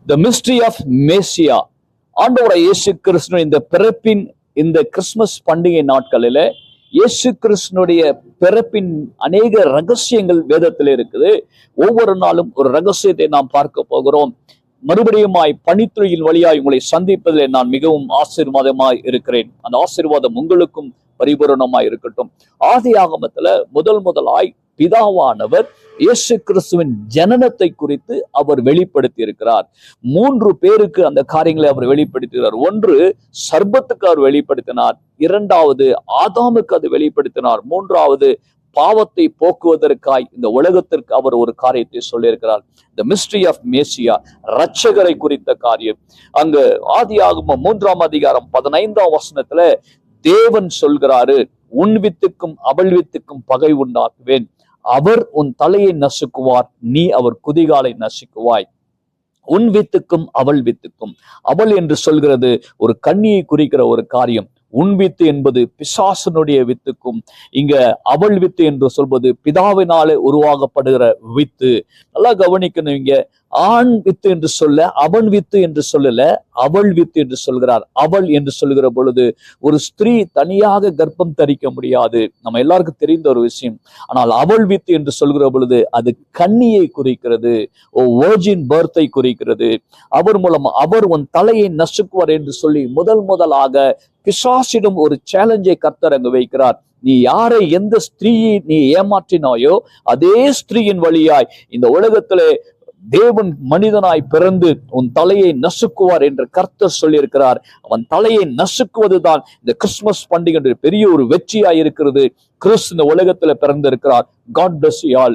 The mystery of Messiah. ஆண்டவராய் இயேசு கிறிஸ்து இந்த பிறப்பின் இந்த கிறிஸ்துமஸ் பண்டிகை நாட்களில இயேசு கிறிஸ்துனுடைய பிறப்பின் அநேக ரகசியங்கள் வேதத்தில் இருக்குது. ஒவ்வொரு நாளும் ஒரு ரகசியத்தை நாம் பார்க்க போகிறோம். மறுபடியுமாய் பணித்துறையின் வழியாய் உங்களை சந்திப்பதில் நான் மிகவும் ஆசீர்வாதமாய் இருக்கிறேன். அந்த ஆசீர்வாதம் உங்களுக்கும் பரிபூரணமாய் இருக்கட்டும். ஆதி ஆகமத்துல முதலாய் பிதாவானவர் இயேசு கிறிஸ்துவின் ஜனனத்தை குறித்து அவர் வெளிப்படுத்தி இருக்கிறார். 3 பேருக்கு அந்த காரியங்களை அவர் வெளிப்படுத்துகிறார். ஒன்று சர்பத்துக்கு அவர் வெளிப்படுத்தினார், இரண்டாவது ஆதாமுக்கு அது வெளிப்படுத்தினார், மூன்றாவது பாவத்தை போக்குவதற்காய் இந்த உலகத்திற்கு அவர் ஒரு காரியத்தை சொல்லியிருக்கிறார். The mystery of Messiah, இரட்சகரை குறித்த காரியம். அங்க ஆதியாகமம் 3ஆம் அதிகாரம் 15ஆம் வசனத்துல தேவன் சொல்கிறாரு, உன் வித்துக்கும் அவள் வித்துக்கும் பகை உண்டாக்குவேன், அவர் உன் தலையை நசுக்குவார், நீ அவர் குதிகாலை நசுக்குவாய். உன் வித்துக்கும் அவள் வித்துக்கும். அவள் என்று சொல்கிறது ஒரு கன்னியை குறிக்கிற ஒரு காரியம். உன் வித்து என்பது பிசாசனுடைய வித்துக்கும், இங்க அவள் வித்து என்று சொல்வது பிதாவினாலே உருவாக்கப்படுகிற வித்து. நல்லா கவனிக்கணும். இங்க ஆண் வித்து என்று சொல்ல அவன் வித்து என்று சொல்லல, அவள் வித்து என்று சொல்கிறார். அவள் என்று சொல்கிற பொழுது ஒரு ஸ்திரீ தனியாக கர்ப்பம் தரிக்க முடியாது, நம்ம எல்லாருக்கும் தெரிந்த ஒரு விஷயம். ஆனால் அவள் வித்து என்று சொல்கிற பொழுது அது கன்னியை குறிக்கிறது, வர்ஜின் பர்த்தை குறிக்கிறது. அவர் மூலம் அவர் உன் தலையை நசுக்குவார் என்று சொல்லி முதலாக பிசாசிடம் ஒரு சேலஞ்சை கர்த்தர் அங்கு வைக்கிறார். நீ யாரை, எந்த ஸ்திரீயை நீ ஏமாற்றினாயோ அதே ஸ்திரீயின் வழியாய் இந்த உலகத்திலே தேவன் மனிதனாய் பிறந்து உன் தலையை நசுக்குவார் என்று கர்த்தர் சொல்லியிருக்கிறார். அவன் தலையை நசுக்குவதுதான் இந்த கிறிஸ்துமஸ் பண்டிகை பெரிய ஒரு வெற்றியாய் இருக்கிறது. கிறிஸ்து இந்த உலகத்துல பிறந்திருக்கிறார். God bless you all.